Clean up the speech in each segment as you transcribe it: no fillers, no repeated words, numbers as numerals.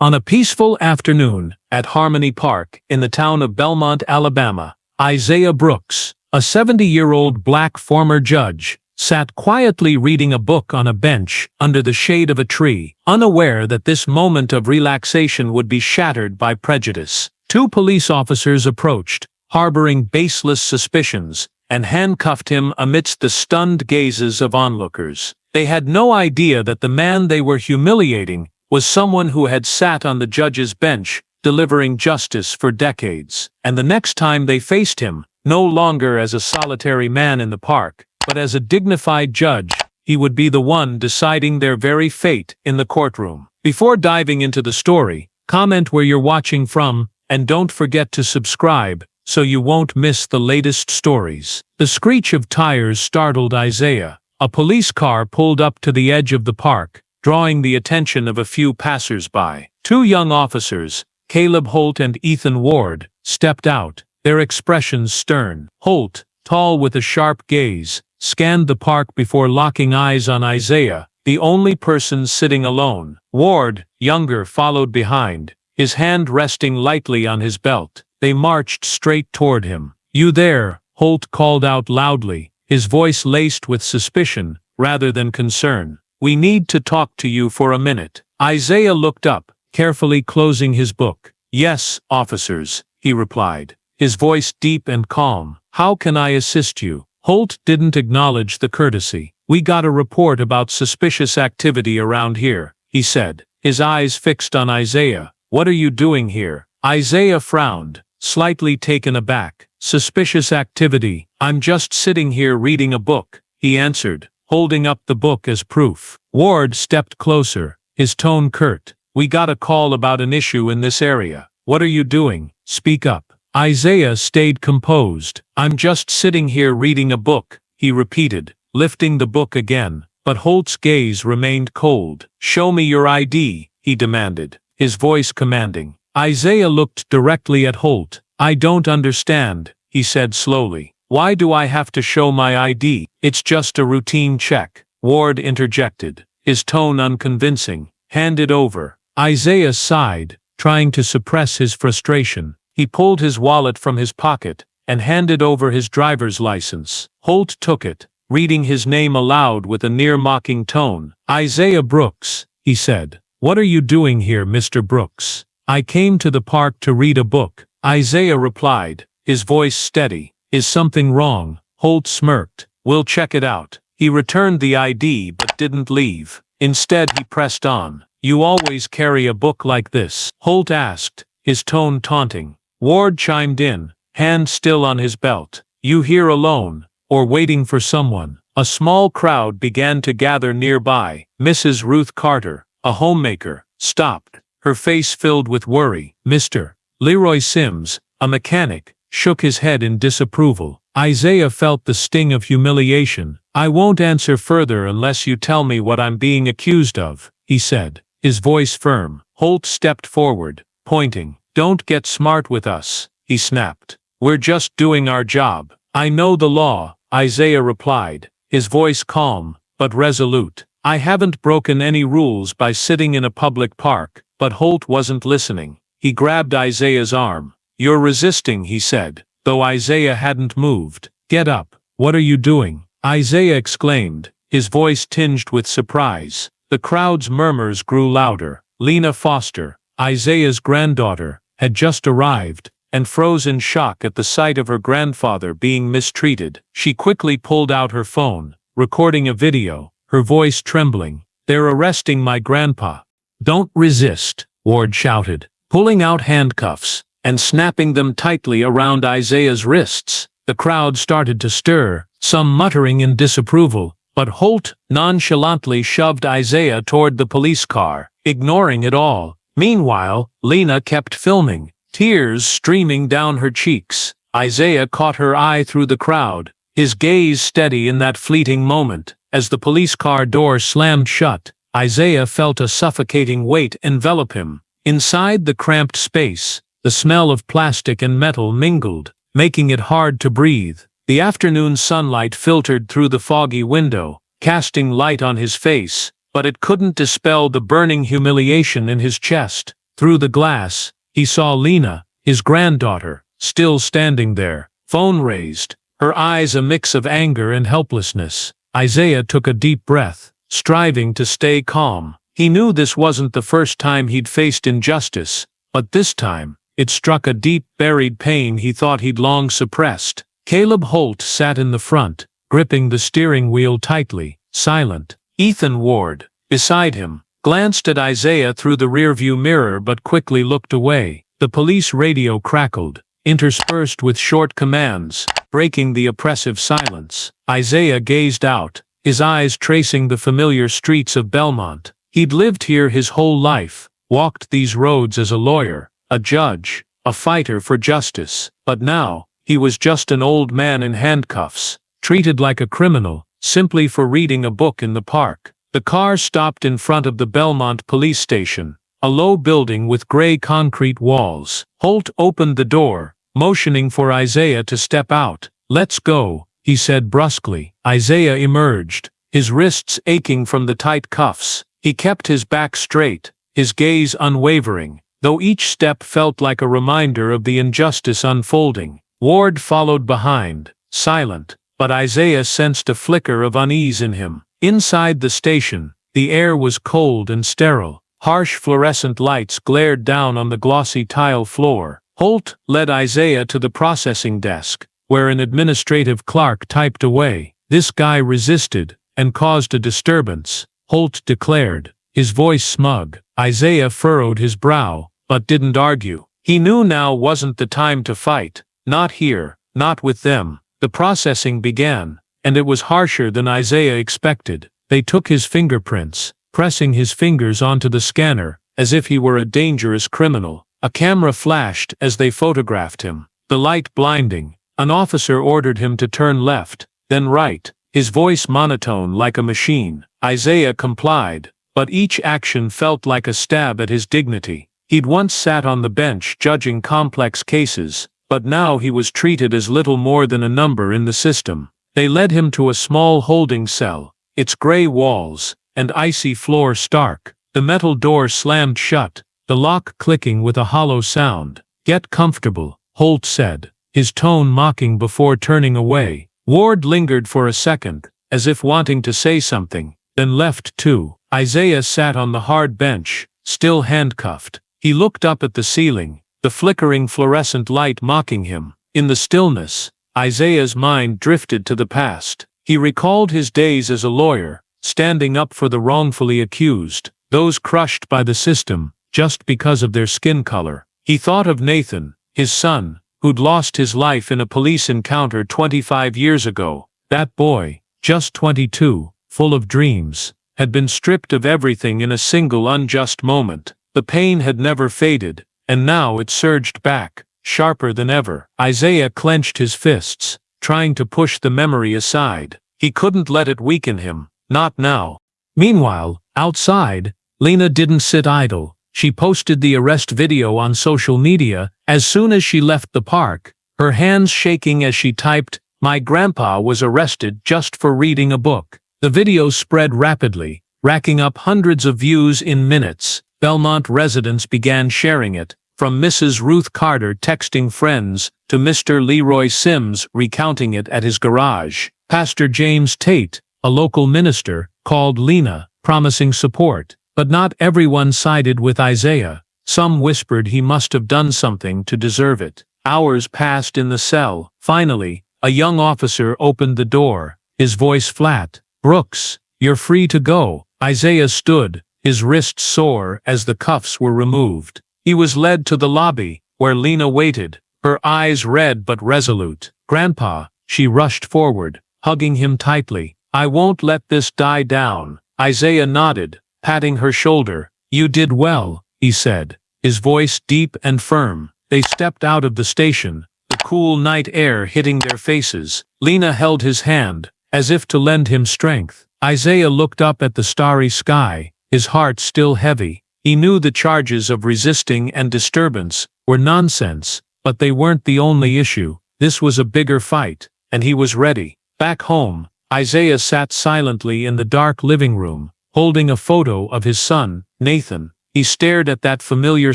On a peaceful afternoon, at Harmony Park, in the town of Belmont, Alabama, Isaiah Brooks, a 70-year-old black former judge, sat quietly reading a book on a bench under the shade of a tree, unaware that this moment of relaxation would be shattered by prejudice. Two police officers approached, harboring baseless suspicions, and handcuffed him amidst the stunned gazes of onlookers. They had no idea that the man they were humiliating was someone who had sat on the judge's bench, delivering justice for decades. And the next time they faced him, no longer as a solitary man in the park, but as a dignified judge, he would be the one deciding their very fate in the courtroom. Before diving into the story, comment where you're watching from, and don't forget to subscribe, so you won't miss the latest stories. The screech of tires startled Isaiah. A police car pulled up to the edge of the park, drawing the attention of a few passers-by. Two young officers, Caleb Holt and Ethan Ward, stepped out, their expressions stern. Holt, tall with a sharp gaze, scanned the park before locking eyes on Isaiah, the only person sitting alone. Ward, younger, followed behind, his hand resting lightly on his belt. They marched straight toward him. "You there," Holt called out loudly, his voice laced with suspicion rather than concern. "We need to talk to you for a minute." Isaiah looked up, carefully closing his book. "Yes, officers," he replied, his voice deep and calm. "How can I assist you?" Holt didn't acknowledge the courtesy. "We got a report about suspicious activity around here," he said, his eyes fixed on Isaiah. "What are you doing here?" Isaiah frowned, slightly taken aback. "Suspicious activity? I'm just sitting here reading a book," he answered, holding up the book as proof. Ward stepped closer, his tone curt. "We got a call about an issue in this area. What are you doing? Speak up." Isaiah stayed composed. "I'm just sitting here reading a book," he repeated, lifting the book again. But Holt's gaze remained cold. "Show me your ID," he demanded, his voice commanding. Isaiah looked directly at Holt. "I don't understand," he said slowly. "Why do I have to show my ID? It's just a routine check," Ward interjected, his tone unconvincing. "Hand it over." Isaiah sighed, trying to suppress his frustration. He pulled his wallet from his pocket and handed over his driver's license. Holt took it, reading his name aloud with a near-mocking tone. "Isaiah Brooks," he said. "What are you doing here, Mr. Brooks?" "I came to the park to read a book," Isaiah replied, his voice steady. "Is something wrong?" Holt smirked. "We'll check it out." He returned the ID but didn't leave. Instead he pressed on. "You always carry a book like this?" Holt asked, his tone taunting. Ward chimed in, hand still on his belt. "You here alone, or waiting for someone?" A small crowd began to gather nearby. Mrs. Ruth Carter, a homemaker, stopped, her face filled with worry. Mr. Leroy Sims, a mechanic, shook his head in disapproval. Isaiah felt the sting of humiliation. "I won't answer further unless you tell me what I'm being accused of," he said, his voice firm. Holt stepped forward, pointing. "Don't get smart with us," he snapped. "We're just doing our job." "I know the law," Isaiah replied, his voice calm, but resolute. "I haven't broken any rules by sitting in a public park." But Holt wasn't listening. He grabbed Isaiah's arm. "You're resisting," he said, though Isaiah hadn't moved. "Get up. What are you doing?" Isaiah exclaimed, his voice tinged with surprise. The crowd's murmurs grew louder. Lena Foster, Isaiah's granddaughter, had just arrived, and froze in shock at the sight of her grandfather being mistreated. She quickly pulled out her phone, recording a video, her voice trembling. "They're arresting my grandpa." "Don't resist," Ward shouted, pulling out handcuffs and snapping them tightly around Isaiah's wrists. The crowd started to stir, some muttering in disapproval, but Holt nonchalantly shoved Isaiah toward the police car, ignoring it all. Meanwhile, Lena kept filming, tears streaming down her cheeks. Isaiah caught her eye through the crowd, his gaze steady in that fleeting moment. As the police car door slammed shut, Isaiah felt a suffocating weight envelop him. Inside the cramped space, the smell of plastic and metal mingled, making it hard to breathe. The afternoon sunlight filtered through the foggy window, casting light on his face, but it couldn't dispel the burning humiliation in his chest. Through the glass, he saw Lena, his granddaughter, still standing there, phone raised, her eyes a mix of anger and helplessness. Isaiah took a deep breath, striving to stay calm. He knew this wasn't the first time he'd faced injustice, but this time, it struck a deep, buried pain he thought he'd long suppressed. Caleb Holt sat in the front, gripping the steering wheel tightly, silent. Ethan Ward, beside him, glanced at Isaiah through the rearview mirror but quickly looked away. The police radio crackled, interspersed with short commands, breaking the oppressive silence. Isaiah gazed out, his eyes tracing the familiar streets of Belmont. He'd lived here his whole life, walked these roads as a lawyer, a judge, a fighter for justice, but now, he was just an old man in handcuffs, treated like a criminal, simply for reading a book in the park. The car stopped in front of the Belmont police station, a low building with gray concrete walls. Holt opened the door, motioning for Isaiah to step out. "Let's go," he said brusquely. Isaiah emerged, his wrists aching from the tight cuffs. He kept his back straight, his gaze unwavering, though each step felt like a reminder of the injustice unfolding. Ward followed behind, silent, but Isaiah sensed a flicker of unease in him. Inside the station, the air was cold and sterile. Harsh fluorescent lights glared down on the glossy tile floor. Holt led Isaiah to the processing desk, where an administrative clerk typed away. "This guy resisted, and caused a disturbance," Holt declared, his voice smug. Isaiah furrowed his brow, but didn't argue. He knew now wasn't the time to fight. Not here, not with them. The processing began, and it was harsher than Isaiah expected. They took his fingerprints, pressing his fingers onto the scanner, as if he were a dangerous criminal. A camera flashed as they photographed him, the light blinding. An officer ordered him to turn left, then right, his voice monotone like a machine. Isaiah complied, but each action felt like a stab at his dignity. He'd once sat on the bench judging complex cases, but now he was treated as little more than a number in the system. They led him to a small holding cell, its gray walls and icy floor stark. The metal door slammed shut, the lock clicking with a hollow sound. "Get comfortable," Holt said, his tone mocking before turning away. Ward lingered for a second, as if wanting to say something, then left too. Isaiah sat on the hard bench, still handcuffed. He looked up at the ceiling, the flickering fluorescent light mocking him. In the stillness, Isaiah's mind drifted to the past. He recalled his days as a lawyer, standing up for the wrongfully accused, those crushed by the system, just because of their skin color. He thought of Nathan, his son, who'd lost his life in a police encounter 25 years ago. That boy, just 22, full of dreams, had been stripped of everything in a single unjust moment. The pain had never faded, and now it surged back, sharper than ever. Isaiah clenched his fists, trying to push the memory aside. He couldn't let it weaken him, not now. Meanwhile, outside, Lena didn't sit idle. She posted the arrest video on social media as soon as she left the park, her hands shaking as she typed, "My grandpa was arrested just for reading a book." The video spread rapidly, racking up hundreds of views in minutes. Belmont residents began sharing it, from Mrs. Ruth Carter texting friends to Mr. Leroy Sims recounting it at his garage. Pastor James Tate, a local minister, called Lena, promising support. But not everyone sided with Isaiah. Some whispered he must have done something to deserve it. Hours passed in the cell. Finally, a young officer opened the door, his voice flat. "Brooks, you're free to go." Isaiah stood, his wrists sore as the cuffs were removed. He was led to the lobby, where Lena waited, her eyes red but resolute. "Grandpa," she rushed forward, hugging him tightly. "I won't let this die down." Isaiah nodded, patting her shoulder. "You did well," he said, his voice deep and firm. They stepped out of the station, the cool night air hitting their faces. Lena held his hand, as if to lend him strength. Isaiah looked up at the starry sky, his heart still heavy. He knew the charges of resisting and disturbance were nonsense, but they weren't the only issue. This was a bigger fight, and he was ready. Back home, Isaiah sat silently in the dark living room, holding a photo of his son, Nathan. He stared at that familiar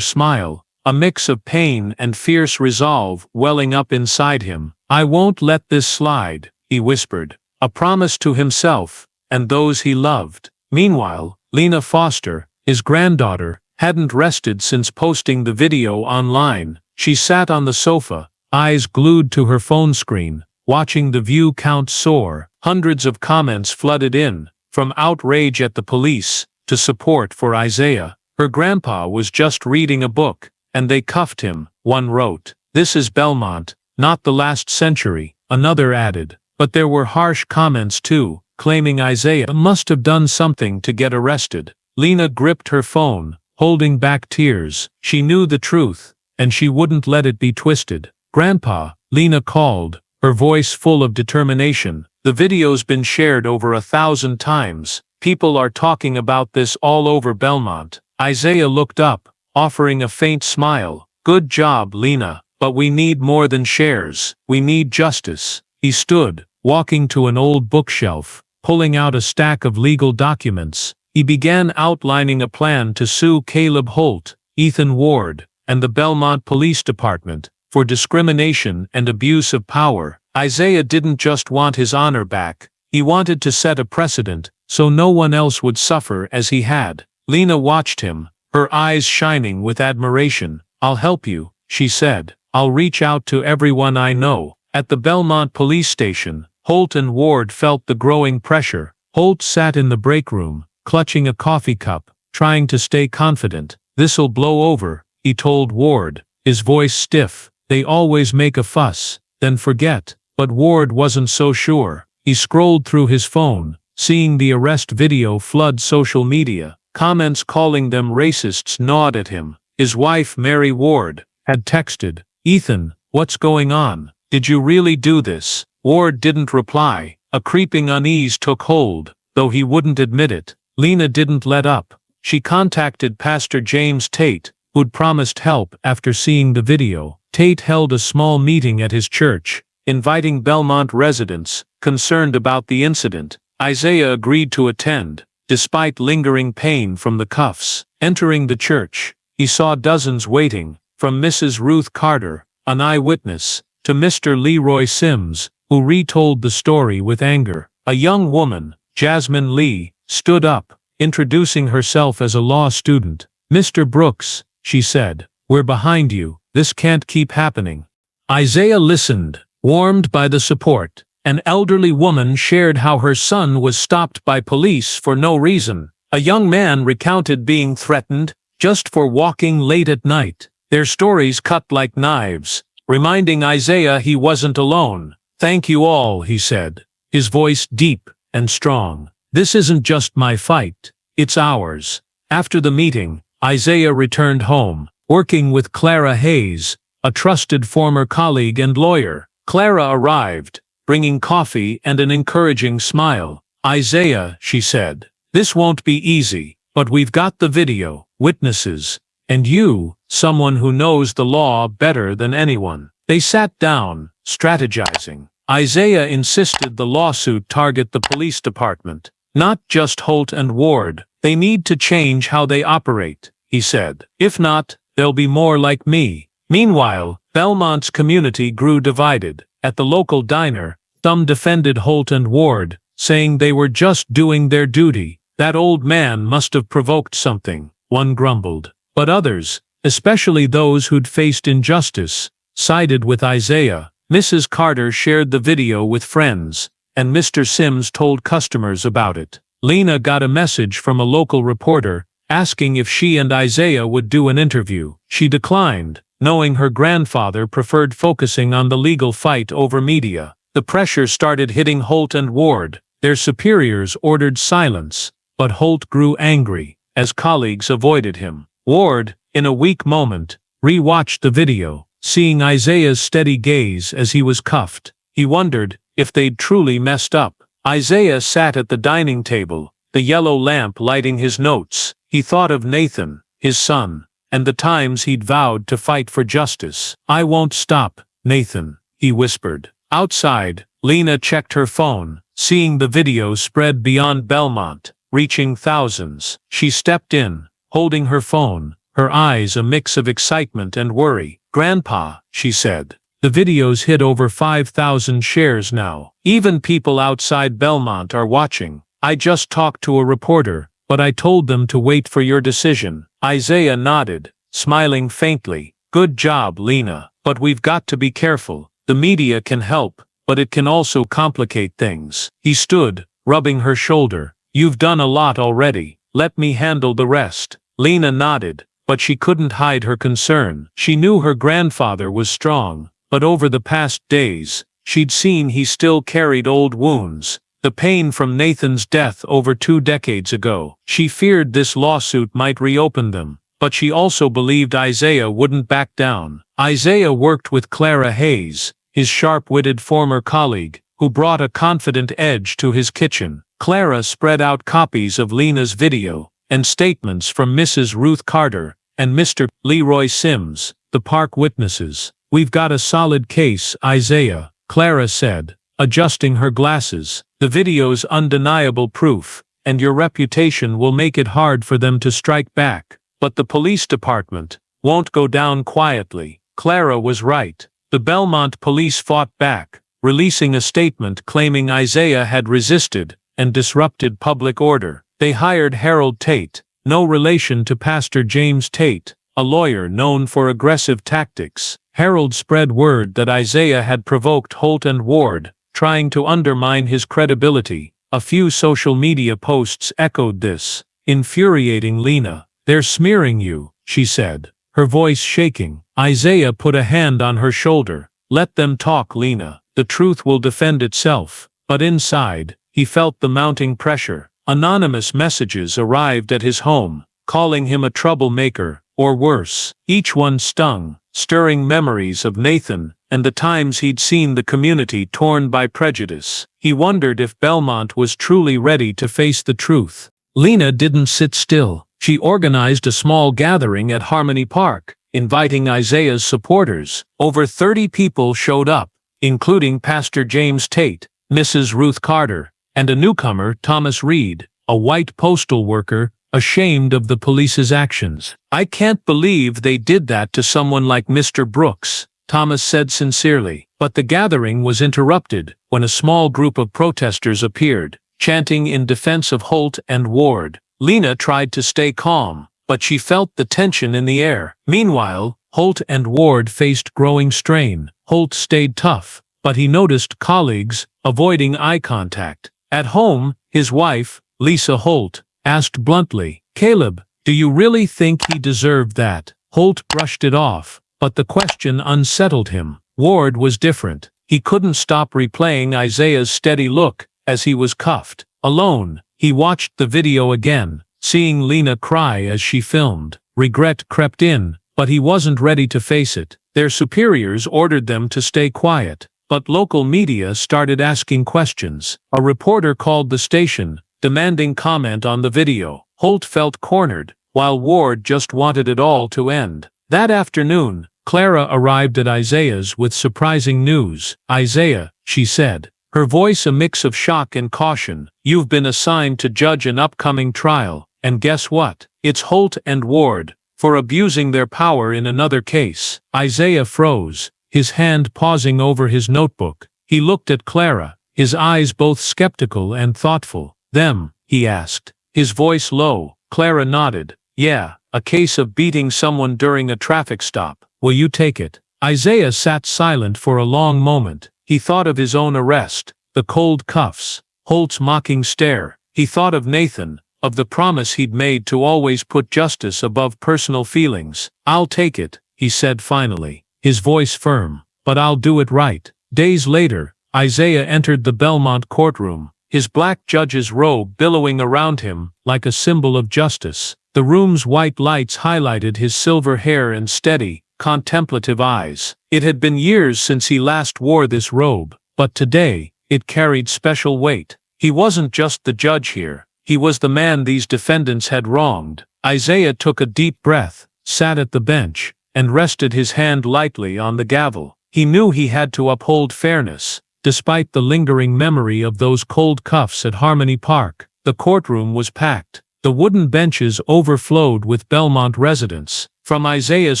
smile, a mix of pain and fierce resolve welling up inside him. "I won't let this slide," he whispered, a promise to himself and those he loved. Meanwhile, Lena Foster, his granddaughter, hadn't rested since posting the video online. She sat on the sofa, eyes glued to her phone screen, watching the view count soar. Hundreds of comments flooded in, from outrage at the police to support for Isaiah. Her grandpa was just reading a book, and they cuffed him, one wrote. "This is Belmont, not the last century," another added. But there were harsh comments too, claiming Isaiah must have done something to get arrested. Lena gripped her phone, holding back tears. She knew the truth, and she wouldn't let it be twisted. "Grandpa," Lena called, her voice full of determination. "The video's been shared over 1,000 times. People are talking about this all over Belmont." Isaiah looked up, offering a faint smile. "Good job, Lena, but we need more than shares. We need justice." He stood, walking to an old bookshelf, pulling out a stack of legal documents. He began outlining a plan to sue Caleb Holt, Ethan Ward, and the Belmont Police Department for discrimination and abuse of power. Isaiah didn't just want his honor back, he wanted to set a precedent so no one else would suffer as he had. Lena watched him, her eyes shining with admiration. "I'll help you," she said. "I'll reach out to everyone I know." At the Belmont police station, Holt and Ward felt the growing pressure. Holt sat in the break room, clutching a coffee cup, trying to stay confident. "This'll blow over," he told Ward, his voice stiff. "They always make a fuss, then forget." But Ward wasn't so sure. He scrolled through his phone, seeing the arrest video flood social media. Comments calling them racists gnawed at him. His wife, Mary Ward, had texted, "Ethan, what's going on? Did you really do this?" Ward didn't reply. A creeping unease took hold, though he wouldn't admit it. Lena didn't let up. She contacted Pastor James Tate, who'd promised help after seeing the video. Tate held a small meeting at his church, inviting Belmont residents concerned about the incident. Isaiah agreed to attend, despite lingering pain from the cuffs. Entering the church, he saw dozens waiting, from Mrs. Ruth Carter, an eyewitness, to Mr. Leroy Sims, who retold the story with anger. A young woman, Jasmine Lee, stood up, introducing herself as a law student. "Mr. Brooks," she said, "we're behind you. This can't keep happening." Isaiah listened, warmed by the support. An elderly woman shared how her son was stopped by police for no reason. A young man recounted being threatened just for walking late at night. Their stories cut like knives, reminding Isaiah he wasn't alone. "Thank you all," he said, his voice deep and strong. "This isn't just my fight, it's ours." After the meeting, Isaiah returned home, working with Clara Hayes, a trusted former colleague and lawyer. Clara arrived, bringing coffee and an encouraging smile. "Isaiah," she said, "this won't be easy, but we've got the video, witnesses, and you, someone who knows the law better than anyone." They sat down, strategizing. Isaiah insisted the lawsuit target the police department, not just Holt and Ward. "They need to change how they operate," he said. "If not, they'll be more like me." Meanwhile, Belmont's community grew divided. At the local diner, some defended Holt and Ward, saying they were just doing their duty. "That old man must have provoked something," one grumbled. But others, especially those who'd faced injustice, sided with Isaiah. Mrs. Carter shared the video with friends, and Mr. Sims told customers about it. Lena got a message from a local reporter, asking if she and Isaiah would do an interview. She declined, knowing her grandfather preferred focusing on the legal fight over media. The pressure started hitting Holt and Ward. Their superiors ordered silence, but Holt grew angry, as colleagues avoided him. Ward, in a weak moment, re-watched the video, seeing Isaiah's steady gaze as he was cuffed. He wondered if they'd truly messed up. Isaiah sat at the dining table, the yellow lamp lighting his notes. He thought of Nathan, his son, and the times he'd vowed to fight for justice. "I won't stop, Nathan," he whispered. Outside, Lena checked her phone, seeing the video spread beyond Belmont, reaching thousands. She stepped in, holding her phone, her eyes a mix of excitement and worry. "Grandpa," she said. "The video's hit over 5,000 shares now. Even people outside Belmont are watching. I just talked to a reporter, but I told them to wait for your decision." Isaiah nodded, smiling faintly. "Good job, Lena. But we've got to be careful. The media can help, but it can also complicate things." He stood, rubbing her shoulder. "You've done a lot already. Let me handle the rest." Lena nodded, but she couldn't hide her concern. She knew her grandfather was strong, but over the past days, she'd seen he still carried old wounds. The pain from Nathan's death over 2 decades ago. She feared this lawsuit might reopen them, but she also believed Isaiah wouldn't back down. Isaiah worked with Clara Hayes, his sharp-witted former colleague, who brought a confident edge to his kitchen. Clara spread out copies of Lena's video, and statements from Mrs. Ruth Carter and Mr. Leroy Sims, the park witnesses. "We've got a solid case, Isaiah," Clara said, adjusting her glasses. "The video's undeniable proof, and your reputation will make it hard for them to strike back. But the police department won't go down quietly." Clara was right. The Belmont police fought back, releasing a statement claiming Isaiah had resisted and disrupted public order. They hired Harold Tate, no relation to Pastor James Tate, a lawyer known for aggressive tactics. Harold spread word that Isaiah had provoked Holt and Ward, trying to undermine his credibility. A few social media posts echoed this, infuriating Lena. "They're smearing you," she said, her voice shaking. Isaiah put a hand on her shoulder. "Let them talk, Lena. The truth will defend itself." But inside, he felt the mounting pressure. Anonymous messages arrived at his home, calling him a troublemaker, or worse. Each one stung, stirring memories of Nathan and the times he'd seen the community torn by prejudice. He wondered if Belmont was truly ready to face the truth. Lena didn't sit still. She organized a small gathering at Harmony Park, inviting Isaiah's supporters. Over 30 people showed up, including Pastor James Tate, Mrs. Ruth Carter, and a newcomer, Thomas Reed, a white postal worker, ashamed of the police's actions. "I can't believe they did that to someone like Mr. Brooks," Thomas said sincerely. But the gathering was interrupted when a small group of protesters appeared, chanting in defense of Holt and Ward. Lena tried to stay calm, but she felt the tension in the air. Meanwhile, Holt and Ward faced growing strain. Holt stayed tough, but he noticed colleagues avoiding eye contact. At home, his wife, Lisa Holt, asked bluntly, "Caleb, do you really think he deserved that?" Holt brushed it off, but the question unsettled him. Ward was different. He couldn't stop replaying Isaiah's steady look as he was cuffed. Alone, he watched the video again, seeing Lena cry as she filmed. Regret crept in, but he wasn't ready to face it. Their superiors ordered them to stay quiet, but local media started asking questions. A reporter called the station, demanding comment on the video. Holt felt cornered, while Ward just wanted it all to end. That afternoon, Clara arrived at Isaiah's with surprising news. "Isaiah," she said, her voice a mix of shock and caution, "you've been assigned to judge an upcoming trial, and guess what? It's Holt and Ward, for abusing their power in another case." Isaiah froze, his hand pausing over his notebook. He looked at Clara, his eyes both skeptical and thoughtful. "Them?" he asked, his voice low. Clara nodded. "Yeah, a case of beating someone during a traffic stop. Will you take it?" Isaiah sat silent for a long moment. He thought of his own arrest, the cold cuffs, Holt's mocking stare. He thought of Nathan, of the promise he'd made to always put justice above personal feelings. "I'll take it," he said finally, his voice firm, "but I'll do it right." Days later, Isaiah entered the Belmont courtroom, his black judge's robe billowing around him like a symbol of justice. The room's white lights highlighted his silver hair and steady, contemplative eyes. It had been years since he last wore this robe, but today, it carried special weight. He wasn't just the judge here, he was the man these defendants had wronged. Isaiah took a deep breath, sat at the bench, and rested his hand lightly on the gavel. He knew he had to uphold fairness, despite the lingering memory of those cold cuffs at Harmony Park. The courtroom was packed. The wooden benches overflowed with Belmont residents, from Isaiah's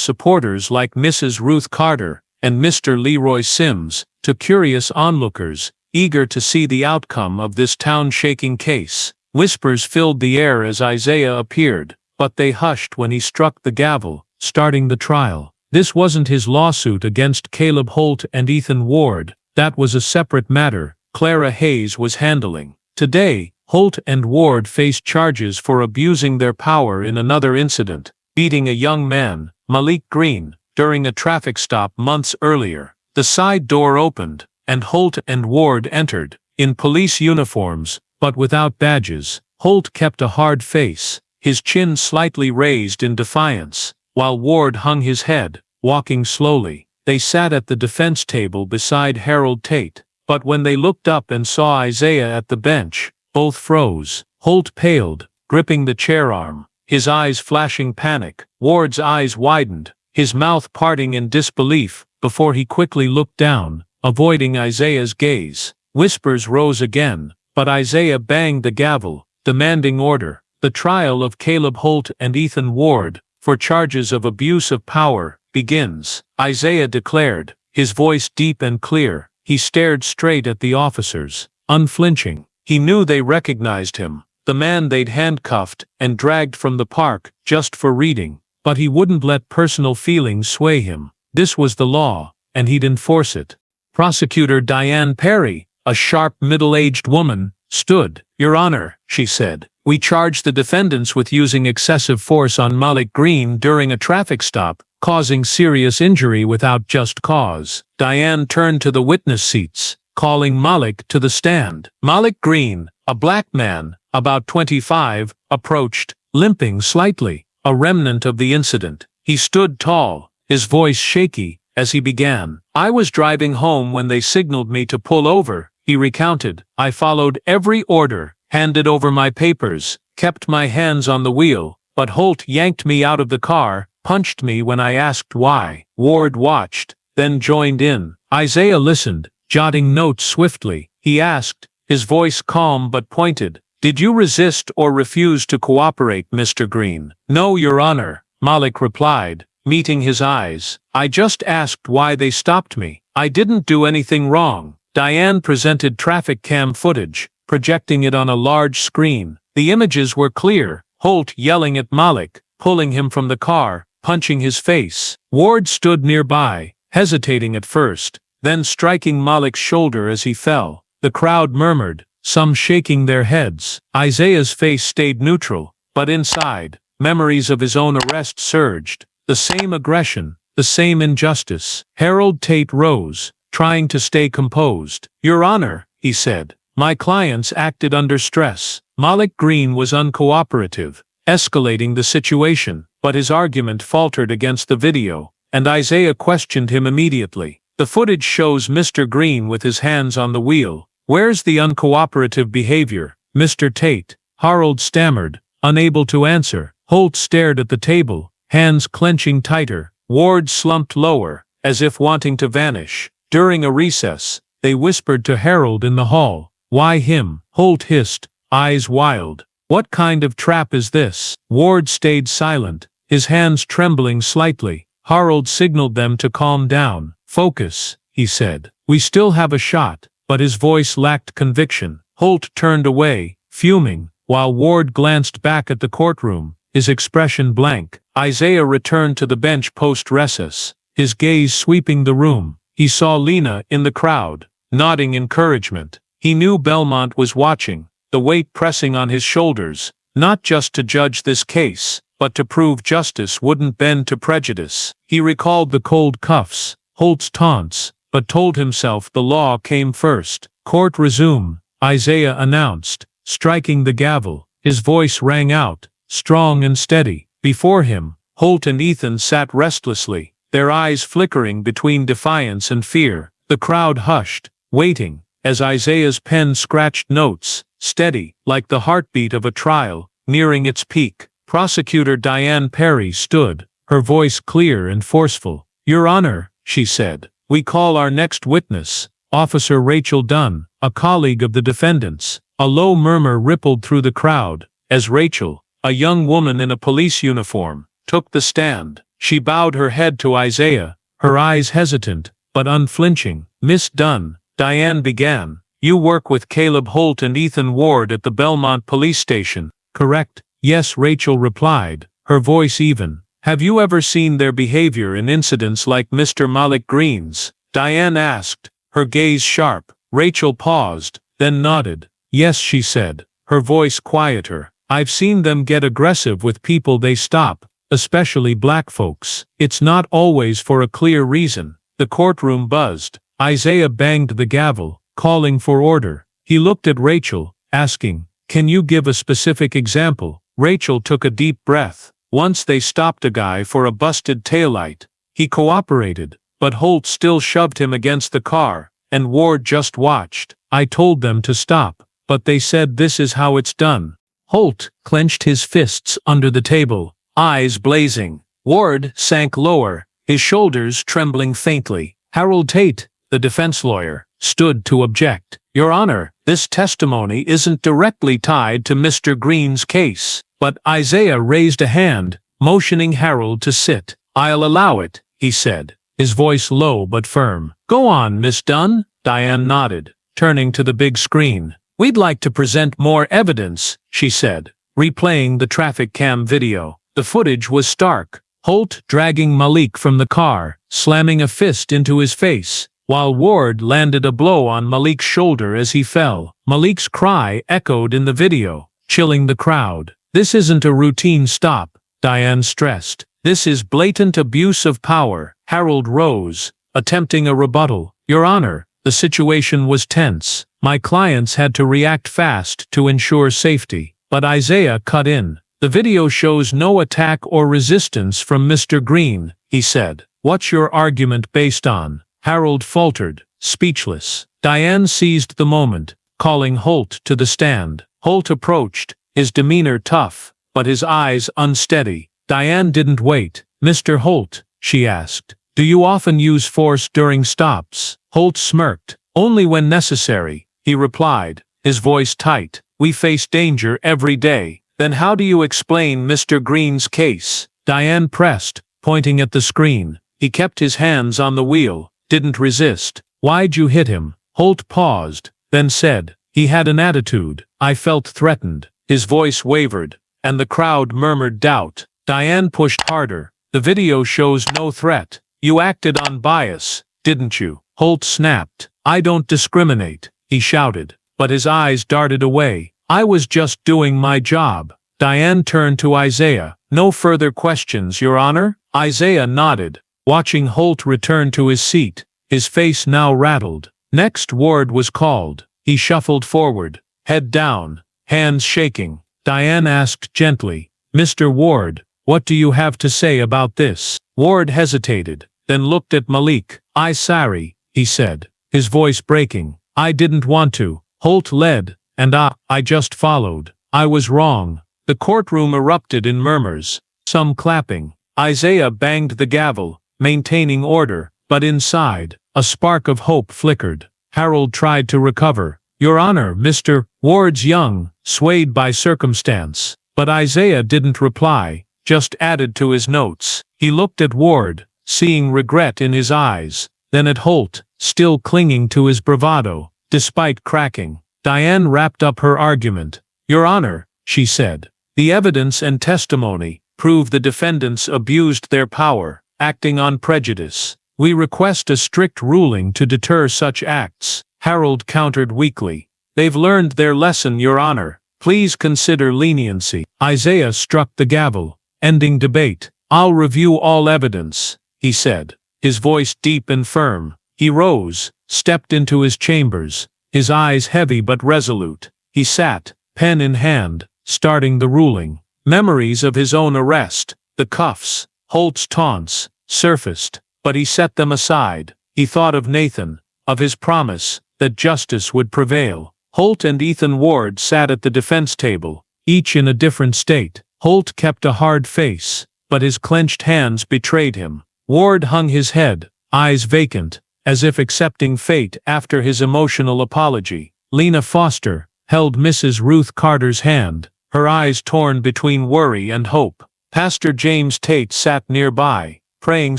supporters like Mrs. Ruth Carter and Mr. Leroy Sims, to curious onlookers, eager to see the outcome of this town-shaking case. Whispers filled the air as Isaiah appeared, but they hushed when he struck the gavel, starting the trial. This wasn't his lawsuit against Caleb Holt and Ethan Ward. That was a separate matter Clara Hayes was handling. Today, Holt and Ward faced charges for abusing their power in another incident, beating a young man, Malik Green, during a traffic stop months earlier. The side door opened, and Holt and Ward entered, in police uniforms, but without badges. Holt kept a hard face, his chin slightly raised in defiance, while Ward hung his head, walking slowly. They sat at the defense table beside Harold Tate, but when they looked up and saw Isaiah at the bench, both froze. Holt paled, gripping the chair arm, his eyes flashing panic. Ward's eyes widened, his mouth parting in disbelief, before he quickly looked down, avoiding Isaiah's gaze. Whispers rose again, but Isaiah banged the gavel, demanding order. The trial of Caleb Holt and Ethan Ward, for charges of abuse of power, begins, Isaiah declared, his voice deep and clear. He stared straight at the officers, unflinching. He knew they recognized him, the man they'd handcuffed and dragged from the park just for reading, but he wouldn't let personal feelings sway him. This was the law, and he'd enforce it. Prosecutor Diane Perry, a sharp middle-aged woman, stood. "Your Honor," she said, "we charge the defendants with using excessive force on Malik Green during a traffic stop, causing serious injury without just cause." Diane turned to the witness seats, calling Malik to the stand. Malik Green, a black man, about 25, approached, limping slightly, a remnant of the incident. He stood tall, his voice shaky, as he began. "I was driving home when they signaled me to pull over," he recounted. "I followed every order, handed over my papers, kept my hands on the wheel, but Holt yanked me out of the car, punched me when I asked why." Ward watched, then joined in. Isaiah listened, jotting notes swiftly. He asked, his voice calm but pointed, "Did you resist or refuse to cooperate, Mr. Green?" "No, Your Honor," Malik replied, meeting his eyes. "I just asked why they stopped me. I didn't do anything wrong." Diane presented traffic cam footage, projecting it on a large screen. The images were clear, Holt yelling at Malik, pulling him from the car, punching his face. Ward stood nearby, hesitating at first, then striking Malik's shoulder as he fell. The crowd murmured, some shaking their heads. Isaiah's face stayed neutral, but inside, memories of his own arrest surged. The same aggression, the same injustice. Harold Tate rose, trying to stay composed. "Your Honor," he said, "my clients acted under stress." Malik Green was uncooperative, escalating the situation, but his argument faltered against the video, and Isaiah questioned him immediately. "The footage shows Mr. Green with his hands on the wheel. Where's the uncooperative behavior, Mr. Tate?" Harold stammered, unable to answer. Holt stared at the table, hands clenching tighter. Ward slumped lower, as if wanting to vanish. During a recess, they whispered to Harold in the hall. "Why him?" Holt hissed, eyes wild. "What kind of trap is this?" Ward stayed silent, his hands trembling slightly. Harold signaled them to calm down. "Focus," he said. "We still have a shot." But his voice lacked conviction. Holt turned away, fuming, while Ward glanced back at the courtroom, his expression blank. Isaiah returned to the bench post-recess, his gaze sweeping the room. He saw Lena in the crowd, nodding encouragement. He knew Belmont was watching, the weight pressing on his shoulders, not just to judge this case, but to prove justice wouldn't bend to prejudice. He recalled the cold cuffs, Holt's taunts, but told himself the law came first. "Court resume," Isaiah announced, striking the gavel. His voice rang out, strong and steady. Before him, Holt and Ethan sat restlessly, their eyes flickering between defiance and fear. The crowd hushed, waiting, as Isaiah's pen scratched notes, steady, like the heartbeat of a trial, nearing its peak. Prosecutor Diane Perry stood, her voice clear and forceful. "Your Honor," she said, "we call our next witness, Officer Rachel Dunn, a colleague of the defendants." A low murmur rippled through the crowd, as Rachel, a young woman in a police uniform, took the stand. She bowed her head to Isaiah, her eyes hesitant, but unflinching. "Miss Dunn," Diane began, "you work with Caleb Holt and Ethan Ward at the Belmont Police Station, correct?" "Yes," Rachel replied, her voice even. "Have you ever seen their behavior in incidents like Mr. Malik Green's?" Diane asked, her gaze sharp. Rachel paused, then nodded. "Yes," she said, her voice quieter. "I've seen them get aggressive with people they stop, especially black folks. It's not always for a clear reason." The courtroom buzzed. Isaiah banged the gavel, calling for order. He looked at Rachel, asking, "Can you give a specific example?" Rachel took a deep breath. "Once they stopped a guy for a busted taillight. He cooperated, but Holt still shoved him against the car, and Ward just watched. I told them to stop, but they said this is how it's done." Holt clenched his fists under the table, eyes blazing. Ward sank lower, his shoulders trembling faintly. Harold Tate, the defense lawyer, stood to object. "Your Honor, this testimony isn't directly tied to Mr. Green's case." But Isaiah raised a hand, motioning Harold to sit. "I'll allow it," he said, his voice low but firm. "Go on, Miss Dunn." Diane nodded, turning to the big screen. "We'd like to present more evidence," she said, replaying the traffic cam video. The footage was stark. Holt dragging Malik from the car, slamming a fist into his face, while Ward landed a blow on Malik's shoulder as he fell. Malik's cry echoed in the video, chilling the crowd. "This isn't a routine stop," Diane stressed. "This is blatant abuse of power." Harold rose, attempting a rebuttal. "Your Honor, the situation was tense. My clients had to react fast to ensure safety." But Isaiah cut in. "The video shows no attack or resistance from Mr. Green," he said. "What's your argument based on?" Harold faltered, speechless. Diane seized the moment, calling Holt to the stand. Holt approached, his demeanor tough, but his eyes unsteady. Diane didn't wait. "Mr. Holt," she asked, "do you often use force during stops?" Holt smirked. "Only when necessary," he replied, his voice tight. "We face danger every day." "Then how do you explain Mr. Green's case?" Diane pressed, pointing at the screen. "He kept his hands on the wheel, didn't resist." "Why'd you hit him?" Holt paused, then said, "He had an attitude. I felt threatened." His voice wavered, and the crowd murmured doubt. Diane pushed harder. "The video shows no threat. You acted on bias, didn't you?" Holt snapped. "I don't discriminate," he shouted, but his eyes darted away. "I was just doing my job." Diane turned to Isaiah. "No further questions, Your Honor?" Isaiah nodded, watching Holt return to his seat, his face now rattled. Next Ward was called. He shuffled forward, head down, hands shaking. Diane asked gently, "Mr. Ward, what do you have to say about this?" Ward hesitated, then looked at Malik. "I sorry," he said, his voice breaking. "I didn't want to." Holt led, and I just followed. "I was wrong." The courtroom erupted in murmurs, some clapping. Isaiah banged the gavel, maintaining order, but inside, a spark of hope flickered. Harold tried to recover. "Your Honor, Mr. Ward's young, swayed by circumstance." But Isaiah didn't reply, just added to his notes. He looked at Ward, seeing regret in his eyes, then at Holt, still clinging to his bravado, despite cracking. Diane wrapped up her argument. "Your Honor," she said, "the evidence and testimony prove the defendants abused their power, acting on prejudice. We request a strict ruling to deter such acts." Harold countered weakly. "They've learned their lesson, Your Honor. Please consider leniency." Isaiah struck the gavel, ending debate. "I'll review all evidence," he said, his voice deep and firm. He rose, stepped into his chambers, his eyes heavy but resolute. He sat, pen in hand, starting the ruling. Memories of his own arrest, the cuffs, Holt's taunts, surfaced, but he set them aside. He thought of Nathan, of his promise that justice would prevail. Holt and Ethan Ward sat at the defense table, each in a different state. Holt kept a hard face, but his clenched hands betrayed him. Ward hung his head, eyes vacant, as if accepting fate after his emotional apology. Lena Foster held Mrs. Ruth Carter's hand, her eyes torn between worry and hope. Pastor James Tate sat nearby, praying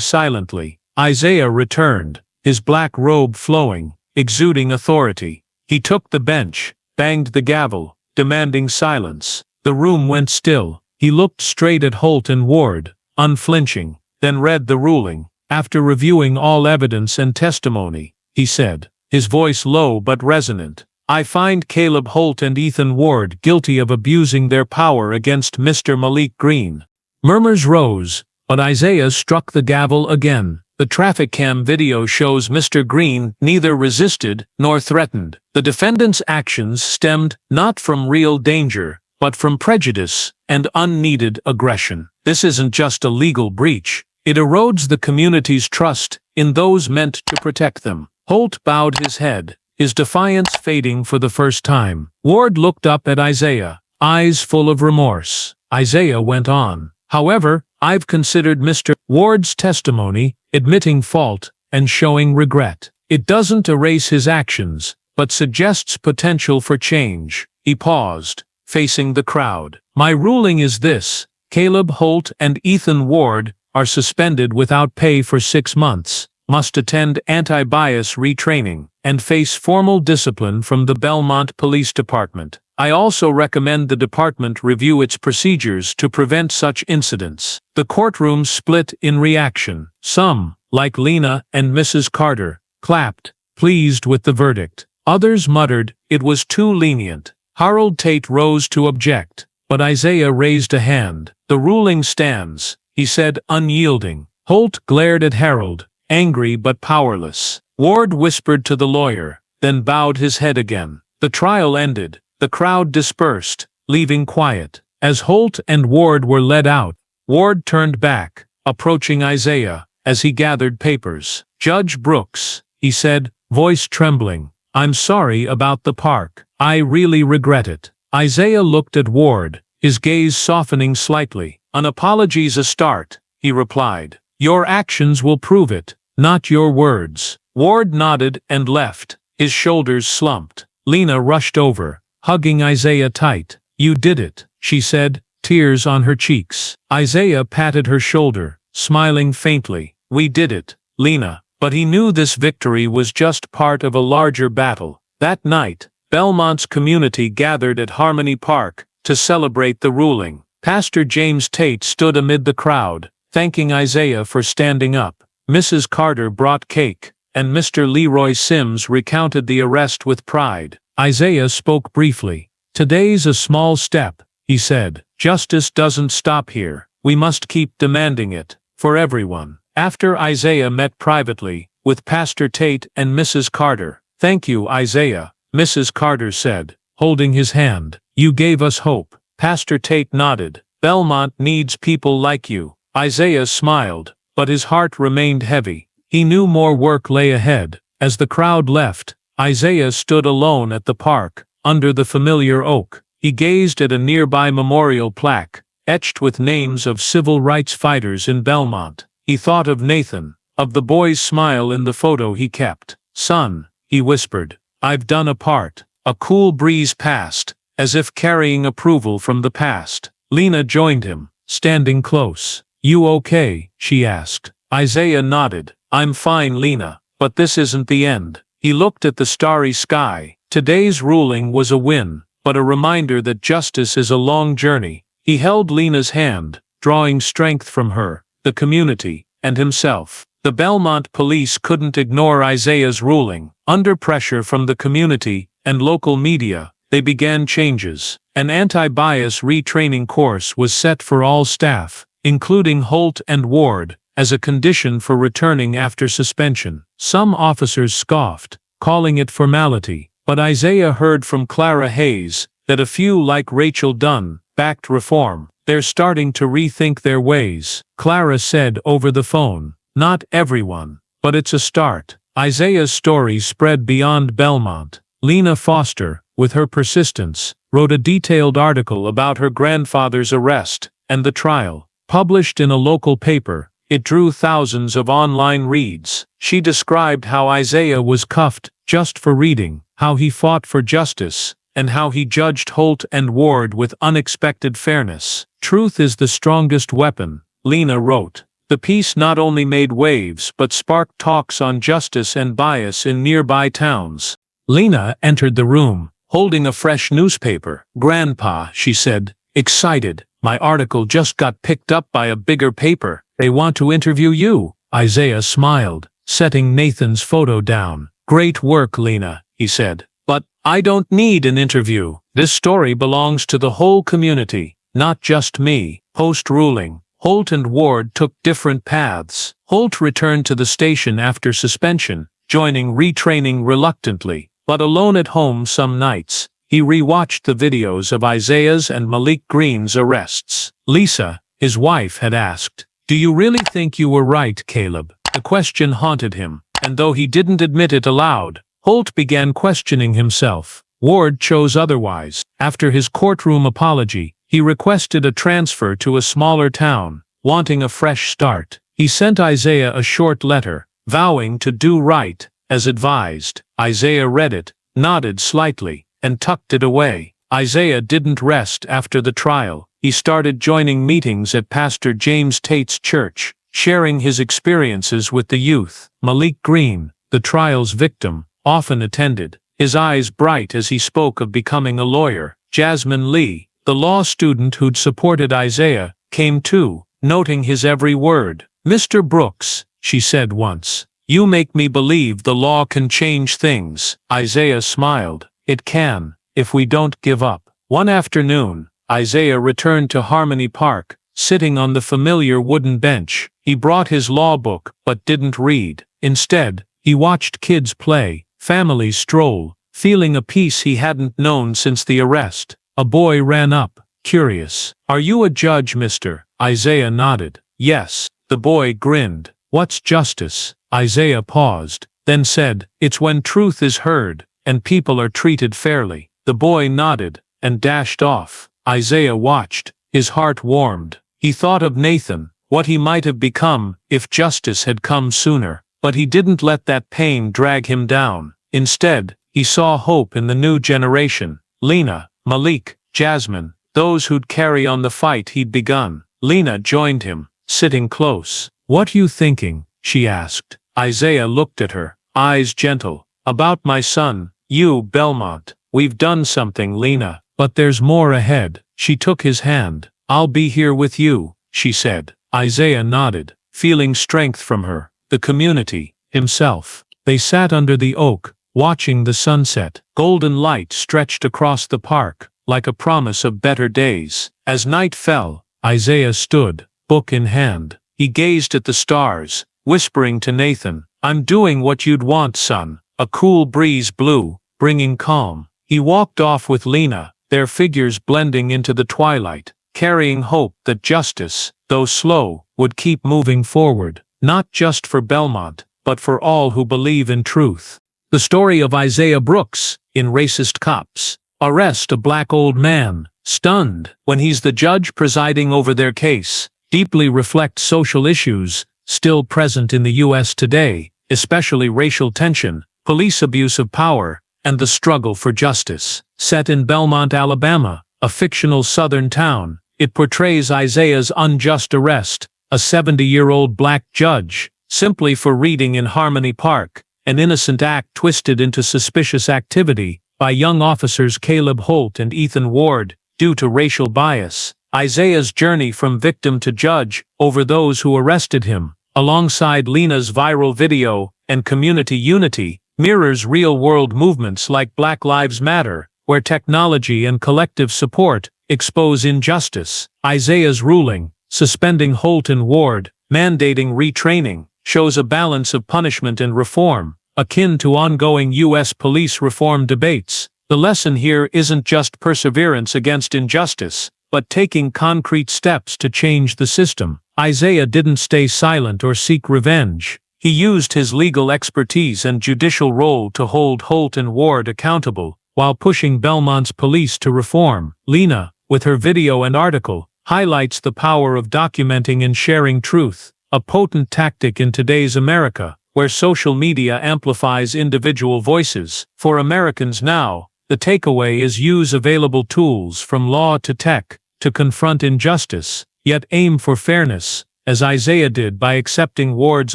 silently. Isaiah returned, his black robe flowing, exuding authority. He took the bench, banged the gavel, demanding silence. The room went still. He looked straight at Holt and Ward, unflinching, then read the ruling. After reviewing all evidence and testimony, he said, his voice low but resonant, I find Caleb Holt and Ethan Ward guilty of abusing their power against Mr. Malik Green. Murmurs rose, but Isaiah struck the gavel again. The traffic cam video shows Mr. Green neither resisted nor threatened. The defendant's actions stemmed not from real danger, but from prejudice and unneeded aggression. This isn't just a legal breach. It erodes the community's trust in those meant to protect them. Holt bowed his head, his defiance fading for the first time. Ward looked up at Isaiah, eyes full of remorse. Isaiah went on. However, I've considered Mr. Ward's testimony, admitting fault and showing regret. It doesn't erase his actions, but suggests potential for change. He paused, facing the crowd. My ruling is this: Caleb Holt and Ethan Ward are suspended without pay for 6 months, must attend anti-bias retraining, and face formal discipline from the Belmont Police Department. I also recommend the department review its procedures to prevent such incidents. The courtroom split in reaction. Some, like Lena and Mrs. Carter, clapped, pleased with the verdict. Others muttered it was too lenient. Harold Tate rose to object, but Isaiah raised a hand. The ruling stands, he said, unyielding. Holt glared at Harold, angry but powerless. Ward whispered to the lawyer, then bowed his head again. The trial ended. The crowd dispersed, leaving quiet. As Holt and Ward were led out, Ward turned back, approaching Isaiah, as he gathered papers. Judge Brooks, he said, voice trembling, I'm sorry about the park. I really regret it. Isaiah looked at Ward, his gaze softening slightly. An apology's a start, he replied. Your actions will prove it, not your words. Ward nodded and left, his shoulders slumped. Lena rushed over, hugging Isaiah tight. You did it, she said, tears on her cheeks. Isaiah patted her shoulder, smiling faintly. We did it, Lena. But he knew this victory was just part of a larger battle. That night, Belmont's community gathered at Harmony Park to celebrate the ruling. Pastor James Tate stood amid the crowd, thanking Isaiah for standing up. Mrs. Carter brought cake, and Mr. Leroy Sims recounted the arrest with pride. Isaiah spoke briefly. Today's a small step, he said. Justice doesn't stop here. We must keep demanding it, for everyone. After Isaiah met privately with Pastor Tate and Mrs. Carter. Thank you, Isaiah, Mrs. Carter said, holding his hand. You gave us hope. Pastor Tate nodded. Belmont needs people like you. Isaiah smiled, but his heart remained heavy. He knew more work lay ahead. As the crowd left, Isaiah stood alone at the park, under the familiar oak. He gazed at a nearby memorial plaque, etched with names of civil rights fighters in Belmont. He thought of Nathan, of the boy's smile in the photo he kept. Son, he whispered, I've done a part. A cool breeze passed, as if carrying approval from the past. Lena joined him, standing close. You okay? She asked. Isaiah nodded. I'm fine, Lena, but this isn't the end. He looked at the starry sky. Today's ruling was a win, but a reminder that justice is a long journey. He held Lena's hand, drawing strength from her, the community, and himself. The Belmont police couldn't ignore Isaiah's ruling. Under pressure from the community and local media, they began changes. An anti-bias retraining course was set for all staff, including Holt and Ward, as a condition for returning after suspension. Some officers scoffed, calling it formality, but Isaiah heard from Clara Hayes that a few like Rachel Dunn backed reform. They're starting to rethink their ways, Clara said over the phone. Not everyone, but it's a start. Isaiah's story spread beyond Belmont. Lena Foster, with her persistence, wrote a detailed article about her grandfather's arrest and the trial. Published in a local paper, it drew thousands of online reads. She described how Isaiah was cuffed just for reading, how he fought for justice, and how he judged Holt and Ward with unexpected fairness. "Truth is the strongest weapon," Lena wrote. The piece not only made waves but sparked talks on justice and bias in nearby towns. Lena entered the room, holding a fresh newspaper. "Grandpa," she said, excited, "my article just got picked up by a bigger paper. They want to interview you." Isaiah smiled, setting Nathan's photo down. "Great work, Lena," he said. "But I don't need an interview. This story belongs to the whole community, not just me." Post-ruling, Holt and Ward took different paths. Holt returned to the station after suspension, joining retraining reluctantly, but alone at home some nights. He rewatched the videos of Isaiah's and Malik Green's arrests. Lisa, his wife, had asked, "Do you really think you were right, Caleb?" The question haunted him, and though he didn't admit it aloud, Holt began questioning himself. Ward chose otherwise. After his courtroom apology, he requested a transfer to a smaller town, wanting a fresh start. He sent Isaiah a short letter, vowing to do right, as advised. Isaiah read it, nodded slightly, and tucked it away. Isaiah didn't rest after the trial. He started joining meetings at Pastor James Tate's church, sharing his experiences with the youth. Malik Green, the trial's victim, often attended, his eyes bright as he spoke of becoming a lawyer. Jasmine Lee, the law student who'd supported Isaiah, came too, noting his every word. "Mr. Brooks," she said once, "you make me believe the law can change things." Isaiah smiled. "It can, if we don't give up." One afternoon, Isaiah returned to Harmony Park, sitting on the familiar wooden bench. He brought his law book but didn't read. Instead, he watched kids play, families stroll, feeling a peace he hadn't known since the arrest. A boy ran up, curious. "Are you a judge, mister?" Isaiah nodded. "Yes." The boy grinned. "What's justice?" Isaiah paused, then said, "It's when truth is heard, and people are treated fairly." The boy nodded, and dashed off. Isaiah watched, his heart warmed. He thought of Nathan, what he might have become if justice had come sooner. But he didn't let that pain drag him down. Instead, he saw hope in the new generation. Lena, Malik, Jasmine, those who'd carry on the fight he'd begun. Lena joined him, sitting close. "What you thinking?" she asked. Isaiah looked at her, eyes gentle. "About my son, you, Belmont. We've done something, Lena, but there's more ahead." She took his hand. "I'll be here with you," she said. Isaiah nodded, feeling strength from her, the community, himself. They sat under the oak, watching the sunset. Golden light stretched across the park, like a promise of better days. As night fell, Isaiah stood, book in hand. He gazed at the stars, whispering to Nathan, "I'm doing what you'd want, son." A cool breeze blew, bringing calm. He walked off with Lena, their figures blending into the twilight, carrying hope that justice, though slow, would keep moving forward, not just for Belmont, but for all who believe in truth. The story of Isaiah Brooks, in Racist Cops. Arrest a black old man, stunned, when he's the judge presiding over their case, deeply reflects social issues still present in the U.S. today, especially racial tension, police abuse of power, and the struggle for justice. Set in Belmont, Alabama, a fictional southern town, it portrays Isaiah's unjust arrest, a 70-year-old black judge, simply for reading in Harmony Park, an innocent act twisted into suspicious activity by young officers Caleb Holt and Ethan Ward, due to racial bias. Isaiah's journey from victim to judge over those who arrested him, alongside Lena's viral video and community unity, mirrors real-world movements like Black Lives Matter, where technology and collective support expose injustice. Isaiah's ruling, suspending Holt and Ward, mandating retraining, shows a balance of punishment and reform, akin to ongoing U.S. police reform debates. The lesson here isn't just perseverance against injustice, but taking concrete steps to change the system. Isaiah didn't stay silent or seek revenge. He used his legal expertise and judicial role to hold Holt and Ward accountable, while pushing Belmont's police to reform. Lena, with her video and article, highlights the power of documenting and sharing truth, a potent tactic in today's America, where social media amplifies individual voices. For Americans now, The takeaway is use available tools from law to tech to confront injustice, yet aim for fairness, as Isaiah did by accepting Ward's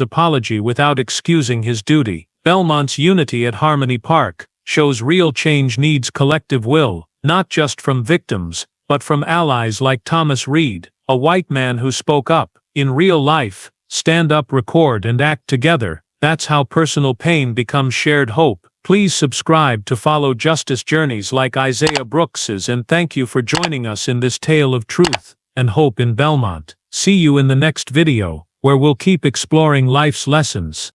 apology without excusing his duty. Belmont's unity at Harmony Park shows real change needs collective will, not just from victims, but from allies like Thomas Reed, a white man who spoke up. In real life, stand up, record, and act together. That's how personal pain becomes shared hope. Please subscribe to follow justice journeys like Isaiah Brooks's, and thank you for joining us in this tale of truth and hope in Belmont. See you in the next video, where we'll keep exploring life's lessons.